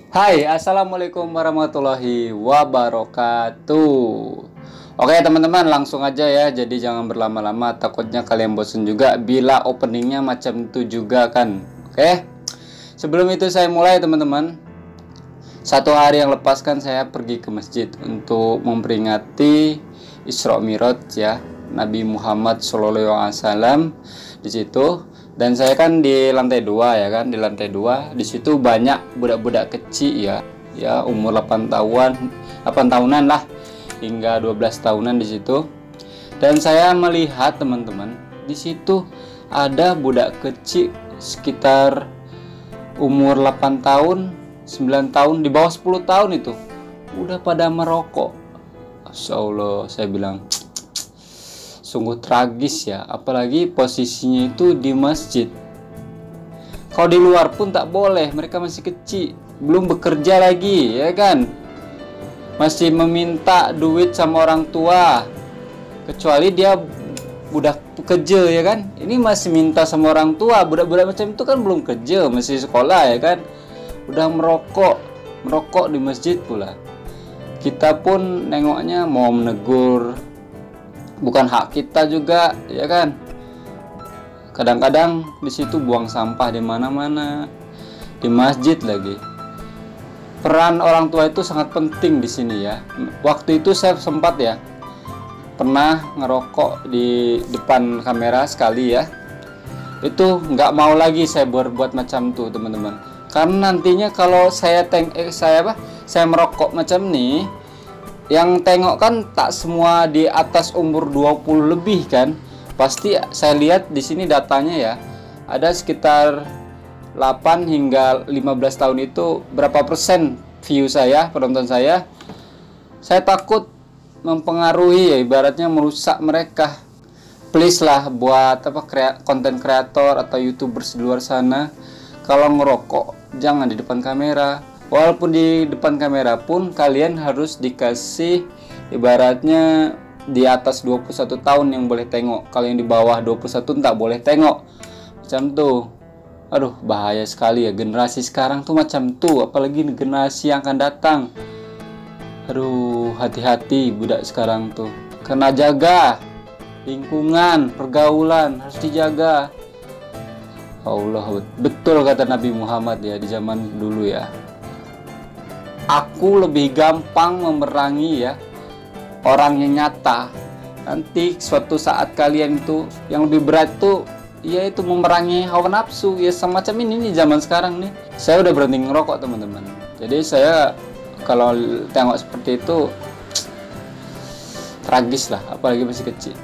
Hai, assalamualaikum warahmatullahi wabarakatuh. Oke teman-teman, langsung aja ya. Jadi jangan berlama-lama, takutnya kalian bosen juga bila openingnya macam itu juga kan. Oke, sebelum itu saya mulai teman-teman. Satu hari yang lepas kan saya pergi ke masjid untuk memperingati Isra Mi'raj ya Nabi Muhammad SAW di situ. Dan saya kan di lantai 2 ya kan, di lantai 2 di situ banyak budak-budak kecil ya umur 8 tahunan lah hingga 12 tahunan di situ. Dan saya melihat teman-teman, di situ ada budak kecil sekitar umur 8 tahun, 9 tahun, di bawah 10 tahun itu udah pada merokok. Masya Allah, saya bilang sungguh tragis ya, apalagi posisinya itu di masjid. Kalau di luar pun tak boleh, mereka masih kecil, belum bekerja lagi ya kan, masih meminta duit sama orang tua, kecuali dia budak kerja ya kan. Ini masih minta sama orang tua, budak-budak macam itu kan belum kerja, masih sekolah ya kan, udah merokok di masjid pula. Kita pun nengoknya mau menegur, bukan hak kita juga ya kan. Kadang-kadang di situ buang sampah di mana-mana, di masjid lagi. Peran orang tua itu sangat penting di sini ya. Waktu itu saya sempat ya pernah ngerokok di depan kamera sekali ya. Itu nggak mau lagi saya berbuat macam tuh teman-teman. Karena nantinya kalau saya merokok macam nih, yang tengok kan tak semua di atas umur 20 lebih kan. Pasti saya lihat di sini datanya ya, ada sekitar 8 hingga 15 tahun itu berapa persen view saya, penonton saya. Saya takut mempengaruhi ya, ibaratnya merusak mereka. Please lah buat konten kreator atau YouTubers di luar sana, kalau ngerokok jangan di depan kamera. Walaupun di depan kamera pun kalian harus dikasih ibaratnya di atas 21 tahun yang boleh tengok. Kalau yang di bawah 21 tak boleh tengok. Macam tuh. Aduh, bahaya sekali ya generasi sekarang tuh macam tuh, apalagi generasi yang akan datang. Aduh, hati-hati budak sekarang tuh. Kena jaga lingkungan, pergaulan harus dijaga. Allah, betul kata Nabi Muhammad ya di zaman dulu ya. Aku lebih gampang memerangi ya orang yang nyata. Nanti suatu saat kalian itu yang lebih berat tuh yaitu memerangi hawa nafsu ya, semacam ini nih zaman sekarang nih. Saya udah berhenti ngerokok teman-teman. Jadi saya kalau tengok seperti itu tragis lah, apalagi masih kecil.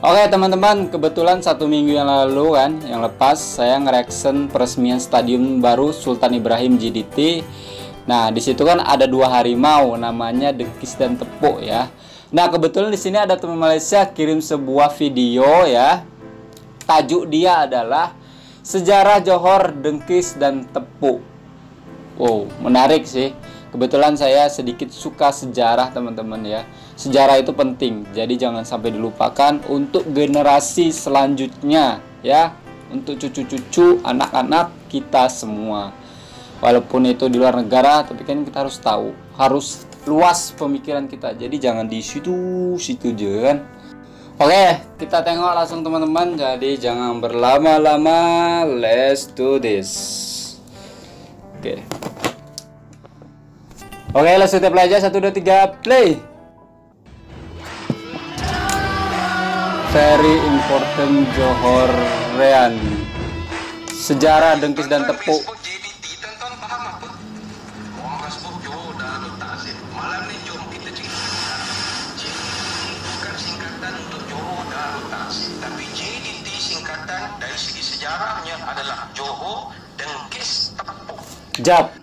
Oke teman-teman, kebetulan 1 minggu yang lalu kan, yang lepas saya nge-reaction peresmian stadion baru Sultan Ibrahim GDT. Nah, di situ kan ada 2 harimau namanya Dengkis dan Tepuk ya. Nah, kebetulan di sini ada teman Malaysia kirim sebuah video ya. Tajuk dia adalah Sejarah Johor, Dengkis dan Tepuk. Wow, menarik sih. Kebetulan saya sedikit suka sejarah teman-teman ya. Sejarah itu penting, jadi jangan sampai dilupakan untuk generasi selanjutnya ya. Untuk cucu-cucu, anak-anak kita semua. Walaupun itu di luar negara, tapi kan kita harus tahu, harus luas pemikiran kita. Jadi jangan di situ aja kan. Oke, kita tengok langsung teman-teman. Jadi jangan berlama-lama. Let's do this. Oke. Oke, langsung kita belajar 1 2 3 play. Very important Johorean. Sejarah Dengkis dan Tepuk. Malam ni jom kita cerita. JDT bukan singkatan untuk Johor Darul Ta'zim, tapi JDT singkatan dari segi sejarahnya adalah Johor Dengkis Tepuk. Jap.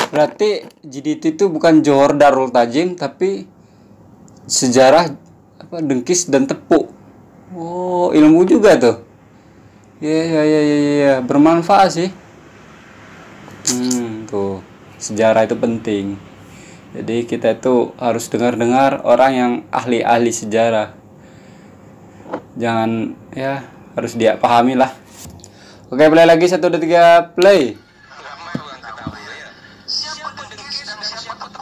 Berarti JDT itu bukan Johor Darul Ta'zim, tapi sejarah Dengkis dan Tepuk. Oh, ilmu juga tuh. Ya, bermanfaat sih. Tuh. Sejarah itu penting. Jadi kita itu harus dengar-dengar orang yang ahli-ahli sejarah. Jangan ya, harus dia pahami lah. Oke, play lagi 1 2 3 play. Ramai orang tak tahu ya.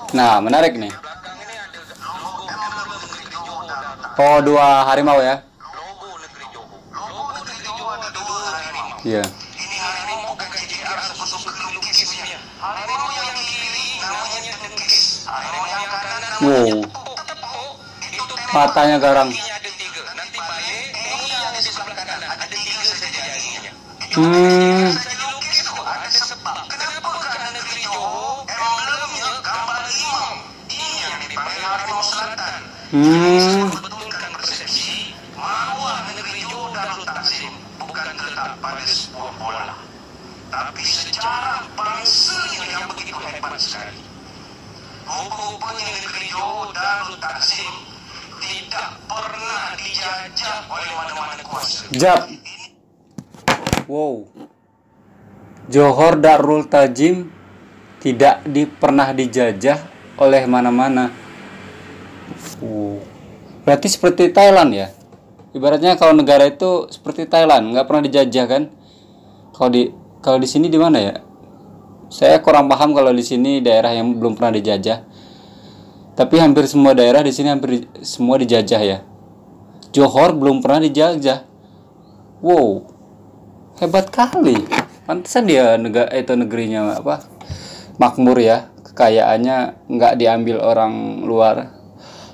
Nah, menarik nih. Belakang ini ada logo negeri Johor Darul Takzim. Oh, dua harimau ya? Logo negeri Johor. Logo negeri Johor ada dua harimau. Iya. Ini harimau bukan JR seperti lukisnya. Harimau yang kiri namanya Dekis. Harimau yang kanan namanya Wow. Tepuk. Itu Matanya garang. kakinya ada 3. Nanti baik, ini yang di sebelah kanan ada 3 saja jarinya. Hmm. Saya dilukis kok ada sebab. Kenapa karena negeri Johor emblemnya gambar harimau. Ini yang dipanggil harimau selatan. Membetulkan persepsi bahwa negeri Johor Darul Takzim bukan terletak pada sebuah bola, tapi sejarah bangsanya yang begitu hebat sekali. Rupa-rupanya negeri Johor Darul Takzim tidak pernah dijajah oleh mana-mana kuasa. Jap. Wow. Johor Darul Takzim tidak pernah dijajah oleh mana-mana. Berarti seperti Thailand ya? Ibaratnya kalau negara itu seperti Thailand, nggak pernah dijajah kan? Kalau di sini di mana ya? Saya kurang paham kalau di sini daerah yang belum pernah dijajah. Tapi hampir semua daerah di sini hampir semua dijajah ya. Johor belum pernah dijajah. Wow, hebat kali. Pantesan dia negerinya apa? Makmur ya. Kekayaannya nggak diambil orang luar.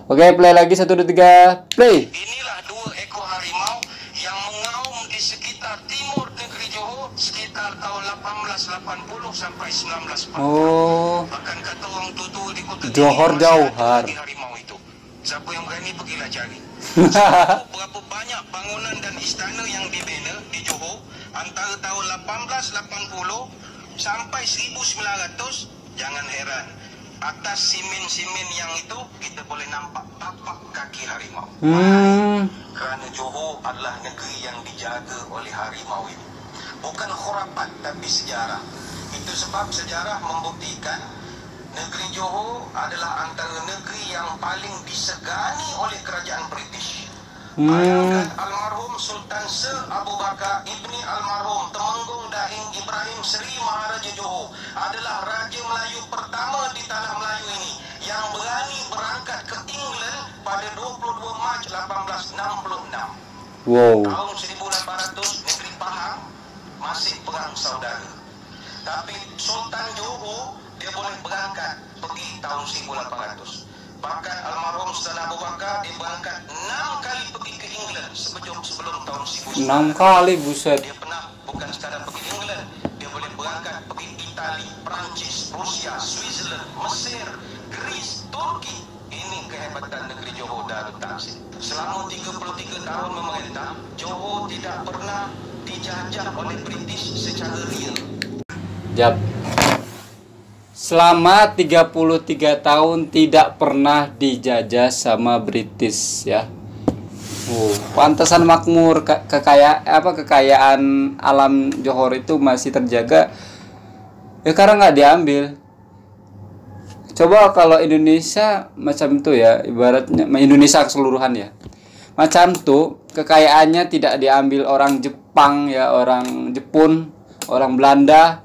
Oke, play lagi 1, 2, 3, play. Inilah 2 ekor harimau yang mengaum di sekitar timur negeri Johor sekitar tahun 1880 sampai 1940. Oh, Bahkan kata orang tua di kota Johor Timur, jauh, masih ada Har. lagi harimau itu. Siapa yang berani pergilah cari. Berapa banyak bangunan dan istana yang dibina di Johor antara tahun 1880 sampai 1900, jangan heran. Atas simen-simen yang itu kita boleh nampak tapak kaki harimau. Kerana Johor adalah negeri yang dijaga oleh harimau ini. Bukan khurafat tapi sejarah. Itu sebab sejarah membuktikan negeri Johor adalah antara negeri yang paling disegani oleh kerajaan British. Bayangkan almarhum Sultan Sir Abu Bakar Ibni almarhum Temenggung Daing Ibrahim Seri Maharaja Johor adalah Raja Melayu pertama di tanah Melayu ini yang berani berangkat ke England pada 22 Mac 1866. wow. Tahun 1800 negeri Pahang masih perang saudara. Tapi Sultan Johor dia boleh berangkat pergi tahun 1800. Bahkan almarhum Sultan Abu Bakar dia berangkat 6 kali pergi ke England sebelum tahun 1900. 6 kali, buset. Dia pernah bukan sekadar pergi England, dia boleh berangkat pergi Itali, Perancis, Rusia, Switzerland, Mesir, Greece, Turki. Ini kehebatan negeri Johor Darul Takzim. Selama 33 tahun memerintah, Johor tidak pernah dijajah oleh British secara real. Jap. Selama 33 tahun tidak pernah dijajah sama British ya. Pantesan makmur, kekayaan alam Johor itu masih terjaga. Ya karena nggak diambil. Coba kalau Indonesia macam itu ya, ibaratnya Indonesia keseluruhan ya. Macam tuh kekayaannya tidak diambil orang Jepang ya, orang Jepun, orang Belanda.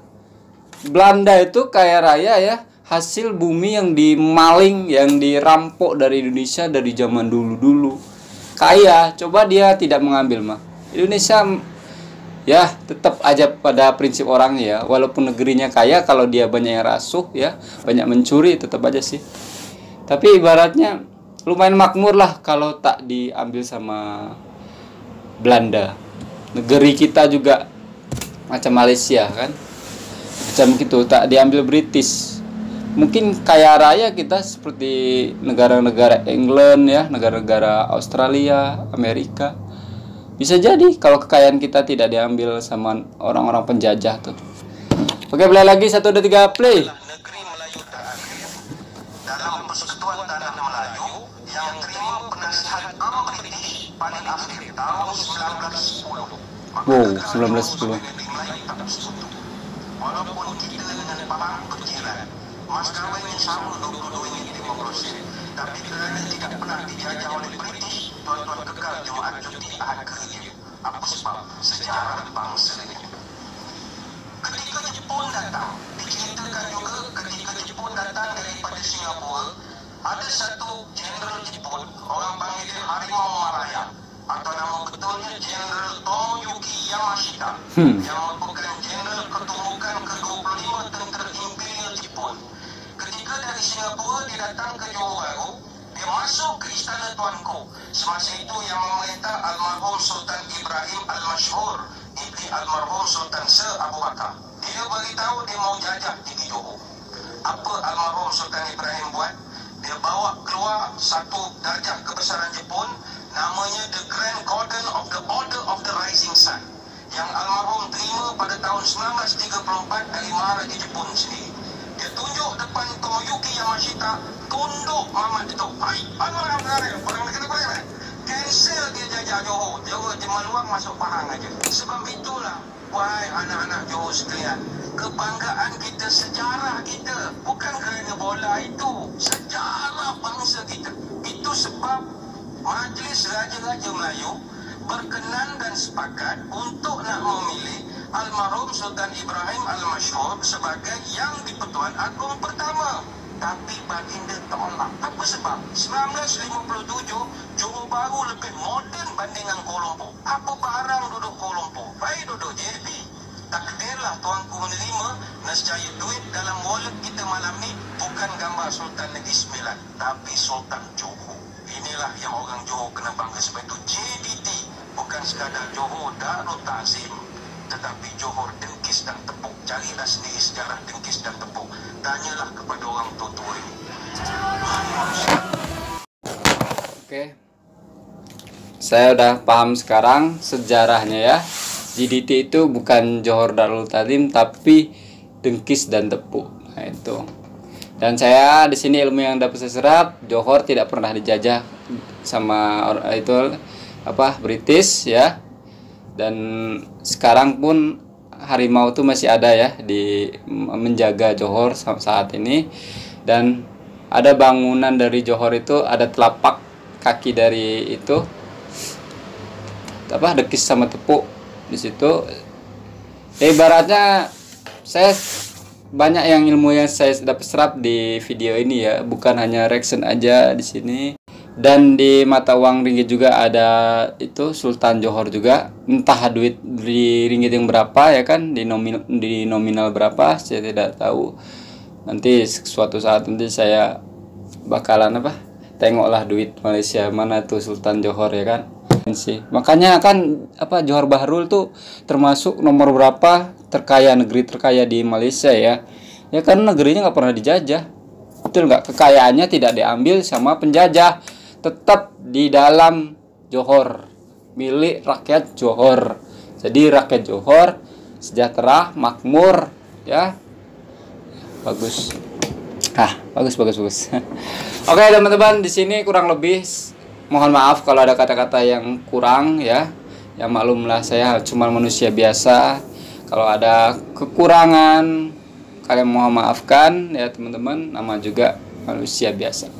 Belanda itu kaya raya ya, hasil bumi yang dimaling, yang dirampok dari Indonesia dari zaman dulu-dulu. Kaya, coba dia tidak mengambil mah. Indonesia ya tetap aja pada prinsip orangnya ya, walaupun negerinya kaya, kalau dia banyak yang rasuh ya, banyak mencuri, tetap aja sih. Tapi ibaratnya lumayan makmur lah kalau tak diambil sama Belanda. Negeri kita juga macam Malaysia kan, macam gitu, tak diambil British. Mungkin kaya raya kita seperti negara-negara England ya, negara-negara Australia, Amerika. Bisa jadi kalau kekayaan kita tidak diambil sama orang-orang penjajah tuh. Oke, play lagi 1, 2, 3, play. Negeri Melayu terakhir dalam Persekutuan Tanah Melayu yang terima penasihat British paling akhir tahun 1910. Wow, 1910. Walaupun kita dengan Pahang berjiran, maskapai yang sama 22 ini demokrasi, tapi kerana tidak pernah dijajah oleh British, tuan-tuan kekal Jumaat cuti Ahad kerja. Apa sebab? Sejarah bangsanya. Ketika Jepun datang, diceritakan juga ketika Jepun datang daripada Singapura laut, orang panggil dia Harimau Malaya, atau nama betulnya Jenderal Tomoyuki Yamashita, yang merupakan Jenderal Ketumbukan ke-25 Tentera Imperial Jepun. Ketika dari Singapura dia datang ke Johor Bahru, dia masuk ke Istana Tuanku. Semasa itu yang memerintah almarhum Sultan Ibrahim Al-Mashhur, ibni almarhum Sultan Sir Abu Bakar. Dia beritahu dia mau jajah di Johor. Apa almarhum Sultan Ibrahim buat? Dia bawa keluar satu darjah kebesaran Jepun, namanya The Grand Cordon of the Order of the Rising Sun, yang almarhum terima pada tahun 1934 dari Maharaja Jepun sendiri. Dia tunjuk depan Tomoyuki Yamashita, tunduk Mamat itu. Hai, almarhum orang negara berapa? Cancel dia jajah Johor. Johor di Maluang masuk Pahang aja. Sebab itulah, wahai anak-anak Johor sekalian, kebanggaan kita, sejarah kita, bukan kerana bola itu, sejarah bangsa kita. Itu sebab Majlis Raja-Raja Melayu berkenan dan sepakat untuk nak memilih almarhum Sultan Ibrahim Al-Mashhur sebagai Yang di-Pertuan Agong pertama. Tapi baginda tolak. Apa sebab? 1957 Johor Bahru lebih moden bandingan Kuala Lumpur. Apa barang duduk Kuala Lumpur? Baik duduk JB. Takdirlah tuanku menerima, nescaya duit dalam wallet kita malam ni bukan gambar Sultan Negeri Sembilan, tapi Sultan Johor. Inilah yang orang Johor kena bangga. Sebab itu JDT bukan sekadar Johor Darul Ta'zim, tetapi Johor Dengkis dan Tepuk. Carilah sendiri sejarah Dengkis dan Tepuk. Tanyalah kepada orang tua-tua ini. Oke, saya udah paham sekarang sejarahnya ya. JDT itu bukan Johor Darul Ta'zim, tapi Dengkis dan Tepuk. Nah itu. Dan saya di sini ilmu yang dapat saya serap, Johor tidak pernah dijajah sama itu British ya. Dan sekarang pun harimau itu masih ada ya di menjaga Johor saat ini. Dan ada bangunan dari Johor itu, ada telapak kaki dari itu Dengkis sama Tepuk di situ. Ibaratnya saya banyak yang ilmu yang saya dapat serap di video ini ya, bukan hanya reaction aja di sini. Dan di mata uang ringgit juga ada itu Sultan Johor juga, entah duit di ringgit yang berapa ya kan, di nominal berapa saya tidak tahu. Nanti suatu saat nanti saya bakalan tengoklah duit Malaysia mana tuh Sultan Johor ya kan sih. Makanya kan Johor Bahru tuh termasuk nomor berapa terkaya, negeri terkaya di Malaysia ya. Ya kan negerinya nggak pernah dijajah, betul nggak? Kekayaannya tidak diambil sama penjajah, tetap di dalam Johor, milik rakyat Johor. Jadi rakyat Johor sejahtera, makmur ya. Bagus. Bagus. Oke teman-teman, di sini kurang lebih mohon maaf kalau ada kata-kata yang kurang ya. Ya maklumlah, saya cuma manusia biasa. Kalau ada kekurangan kalian mohon maafkan ya teman-teman, nama juga manusia biasa.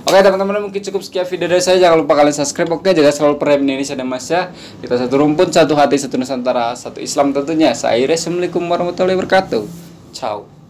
Oke teman-teman, mungkin cukup sekian video dari saya. Jangan lupa kalian subscribe. Oke, jaga selalu perayaan Indonesia dan Masya. Kita satu rumpun, satu hati, satu Nusantara, satu Islam tentunya. Saya Assalamualaikum warahmatullahi wabarakatuh. Ciao.